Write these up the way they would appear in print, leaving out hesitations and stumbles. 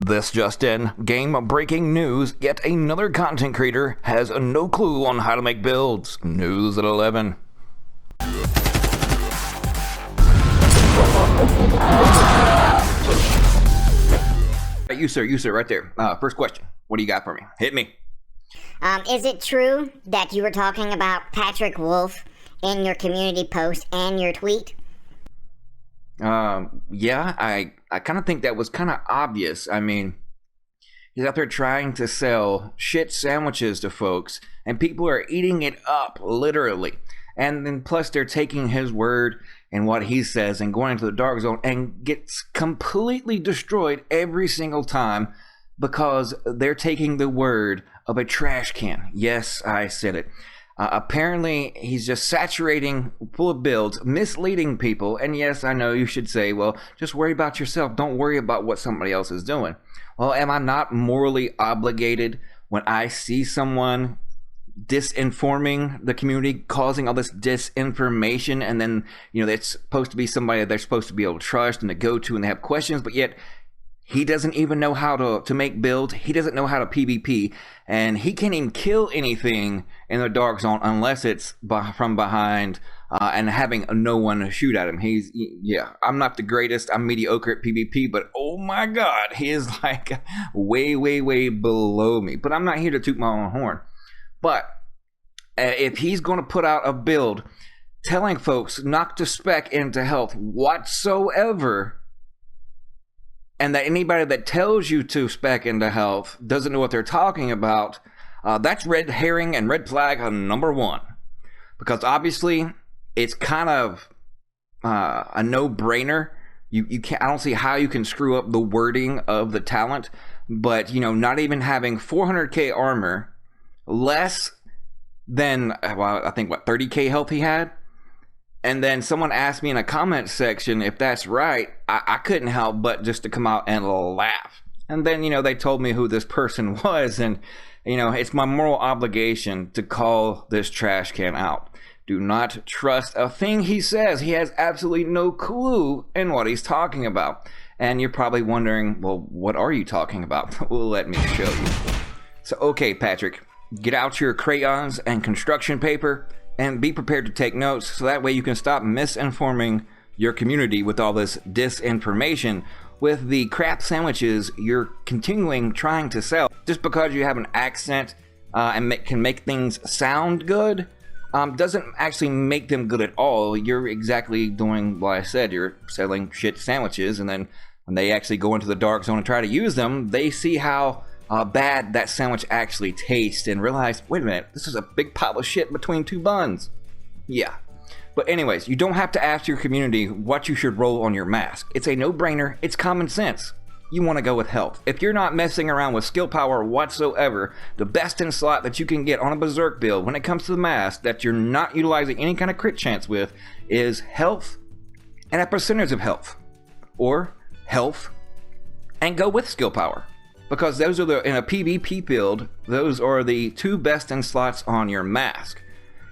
This just in, game-breaking news, yet another content creator has no clue on how to make builds. News at 11. You sir, right there. First question. What do you got for me? Hit me. Is it true that you were talking about Patrick Wolf in your community post and your tweet? Yeah, I kind of think that was kind of obvious. I mean, he's out there trying to sell shit sandwiches to folks, and people are eating it up, literally. And then plus they're taking his word and what he says and going into the dark zone and gets completely destroyed every single time because they're taking the word of a trash can. Yes, I said it. Apparently, he's just saturating full of builds, misleading people. And yes, I know you should say, well, just worry about yourself. Don't worry about what somebody else is doing. Well, am I not morally obligated when I see someone disinforming the community, causing all this disinformation, and then, you know, it's supposed to be somebody that they're supposed to be able to trust and to go to and they have questions, but yet he doesn't even know how to make builds. He doesn't know how to PvP, and he can't even kill anything in the dark zone unless it's from behind and having no one shoot at him. Yeah, I'm not the greatest. I'm mediocre at PvP, but oh my God, he is like way, way, way below me. But I'm not here to toot my own horn. But if he's going to put out a build telling folks not to spec into health whatsoever, and that anybody that tells you to spec into health doesn't know what they're talking about, that's red herring and red flag number one. Because obviously, it's kind of a no-brainer. You can't. I don't see how you can screw up the wording of the talent. But, you know, not even having 400k armor, less than, well, I think, what, 30k health he had? And then someone asked me in a comment section if that's right. I couldn't help but just to come out and laugh. And then, you know, they told me who this person was. And, you know, it's my moral obligation to call this trash can out. Do not trust a thing he says. He has absolutely no clue in what he's talking about. And you're probably wondering, well, what are you talking about? Well, let me show you. So, okay, Patrick, get out your crayons and construction paper and be prepared to take notes, so that way you can stop misinforming your community with all this disinformation with the crap sandwiches you're continuing trying to sell. Just because you have an accent and can make things sound good doesn't actually make them good at all. You're exactly doing what I said. You're selling shit sandwiches, and then when they actually go into the dark zone and try to use them, they see how bad that sandwich actually tastes and realize, wait a minute, this is a big pile of shit between two buns. Yeah. But anyways, you don't have to ask your community what you should roll on your mask. It's a no-brainer. It's common sense. You want to go with health. If you're not messing around with skill power whatsoever, the best in slot that you can get on a berserk build when it comes to the mask that you're not utilizing any kind of crit chance with is health and a percentage of health. Or health and go with skill power. Because those are in a PvP build, those are the two best in slots on your mask.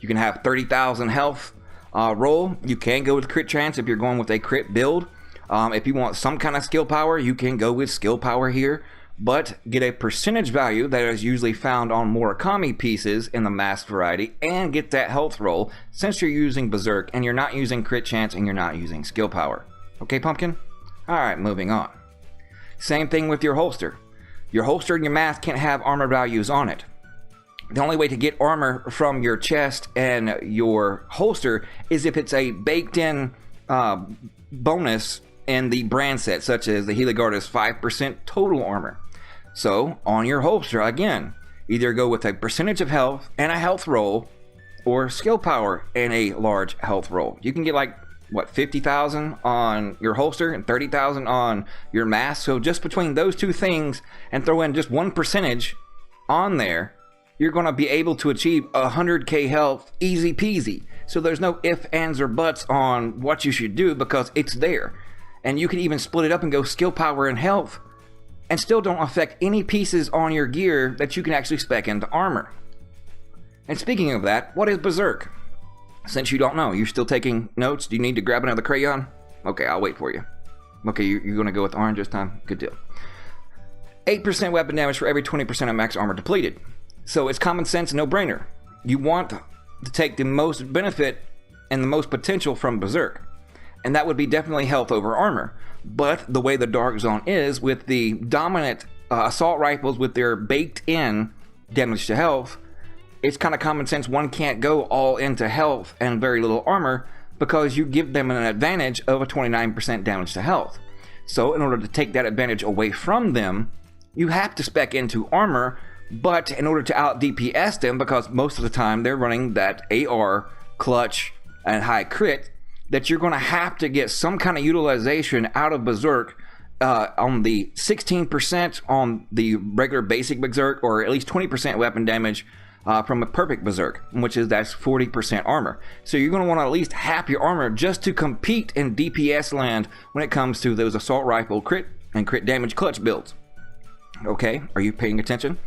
You can have 30,000 health roll. You can go with crit chance if you're going with a crit build. If you want some kind of skill power, you can go with skill power here. But get a percentage value that is usually found on Murakami pieces in the mask variety, and get that health roll since you're using Berserk and you're not using crit chance and you're not using skill power. Okay, Pumpkin? Alright, moving on. Same thing with your holster. Your holster and your mask can't have armor values on it. The only way to get armor from your chest and your holster is if it's a baked in bonus in the brand set, such as the Heligard is 5% total armor. So on your holster, again, either go with a percentage of health and a health roll, or skill power and a large health roll. You can get like, what, 50,000 on your holster and 30,000 on your mask. So just between those two things and throw in just one percentage on there, you're going to be able to achieve 100k health easy peasy. So there's no ifs, ands, or buts on what you should do because it's there. And you can even split it up and go skill power and health and still don't affect any pieces on your gear that you can actually spec into armor. And speaking of that, what is Berserk? Since you don't know, you're still taking notes? Do you need to grab another crayon? Okay, I'll wait for you. Okay, you're going to go with orange this time? Good deal. 8% weapon damage for every 20% of max armor depleted. So it's common sense, no-brainer. You want to take the most benefit and the most potential from Berserk. And that would be definitely health over armor. But the way the Dark Zone is, with the dominant assault rifles with their baked-in damage to health, it's kind of common sense one can't go all into health and very little armor, because you give them an advantage of a 29% damage to health. So in order to take that advantage away from them, you have to spec into armor, but in order to out DPS them, because most of the time they're running that AR, clutch, and high crit, that you're going to have to get some kind of utilization out of Berserk on the 16% on the regular basic Berserk, or at least 20% weapon damage from a perfect Berserk, that's 40% armor. So you're going to want at least half your armor just to compete in DPS land when it comes to those assault rifle crit and crit damage clutch builds. Okay, are you paying attention?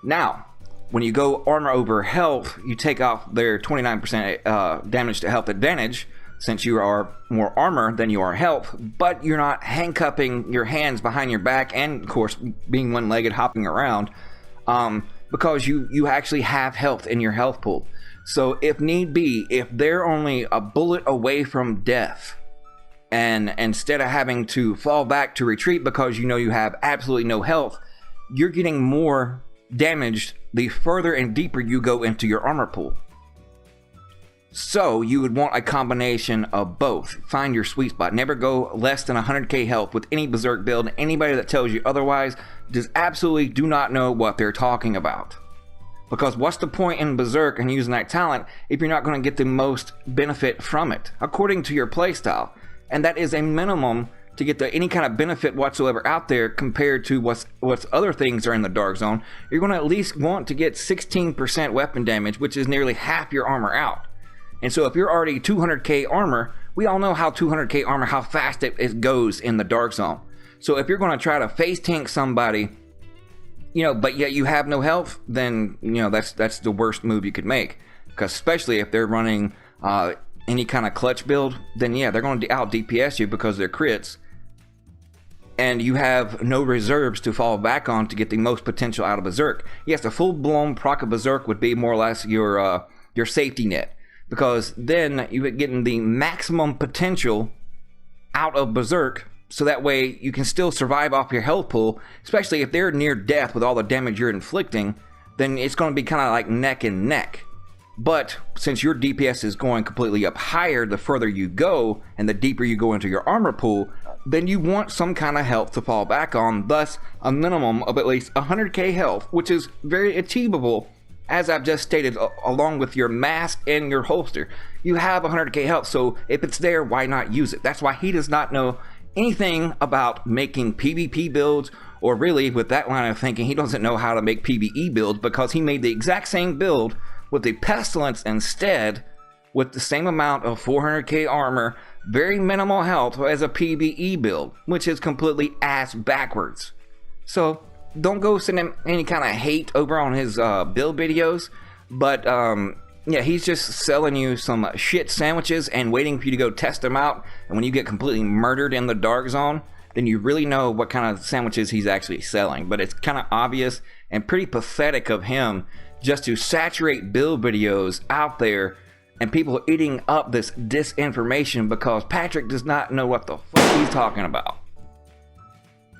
Now, when you go armor over health, you take off their 29% damage to health advantage, since you are more armor than you are health, but you're not handcuffing your hands behind your back and, of course, being one-legged hopping around, because you actually have health in your health pool. So if need be, if they're only a bullet away from death, and instead of having to fall back to retreat because you know you have absolutely no health, you're getting more damaged the further and deeper you go into your armor pool. So you would want a combination of both. Find your sweet spot. Never go less than 100k health with any Berserk build. Anybody that tells you otherwise just absolutely do not know what they're talking about. Because what's the point in Berserk and using that talent if you're not going to get the most benefit from it, according to your playstyle? And that is a minimum to get any kind of benefit whatsoever out there compared to what's other things are in the Dark Zone. You're going to at least want to get 16% weapon damage, which is nearly half your armor out. And so if you're already 200k armor, we all know how 200k armor, how fast it goes in the Dark Zone. So if you're going to try to face tank somebody, but yet you have no health, then that's the worst move you could make. Because especially if they're running any kind of clutch build, then yeah, they're going to out DPS you because they're crits, and you have no reserves to fall back on to get the most potential out of Berserk. Yes, a full-blown proc of Berserk would be more or less your safety net, because then you're getting the maximum potential out of Berserk, so that way you can still survive off your health pool, especially if they're near death with all the damage you're inflicting. Then it's going to be kind of like neck and neck. But since your DPS is going completely up higher the further you go and the deeper you go into your armor pool, then you want some kind of health to fall back on, thus a minimum of at least 100k health, which is very achievable. As I've just stated, along with your mask and your holster, you have 100k health, so if it's there, why not use it? That's why he does not know anything about making PvP builds, or really, with that line of thinking, he doesn't know how to make PvE builds, because he made the exact same build with the Pestilence instead, with the same amount of 400k armor, very minimal health as a PvE build, which is completely ass backwards. So don't go send him any kind of hate over on his build videos, but yeah, he's just selling you some shit sandwiches and waiting for you to go test them out, and when you get completely murdered in the Dark Zone, then you really know what kind of sandwiches he's actually selling. But it's kind of obvious and pretty pathetic of him just to saturate build videos out there, and people are eating up this disinformation because Patrick does not know what the fuck he's talking about.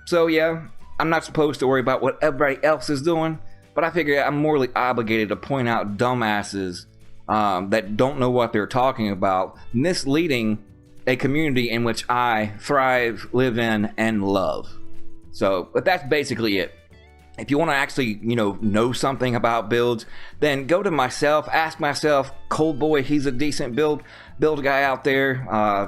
So yeah, I'm not supposed to worry about what everybody else is doing, but I figure I'm morally obligated to point out dumbasses that don't know what they're talking about, misleading a community in which I thrive, live in, and love. So, but that's basically it. If you want to actually, know something about builds, then go to myself, ask myself. Cold Boy, he's a decent build guy out there.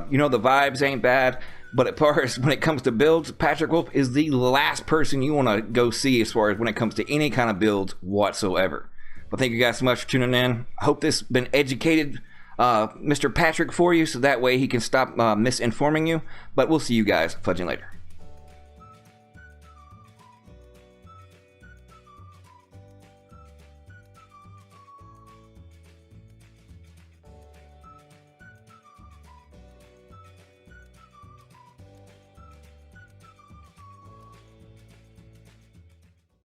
The vibes ain't bad. But as far as when it comes to builds, Patrick Wolf is the last person you want to go see as far as when it comes to any kind of builds whatsoever. But thank you guys so much for tuning in. I hope this has been educated, Mr. Patrick, for you, so that way he can stop misinforming you. But we'll see you guys fudging later.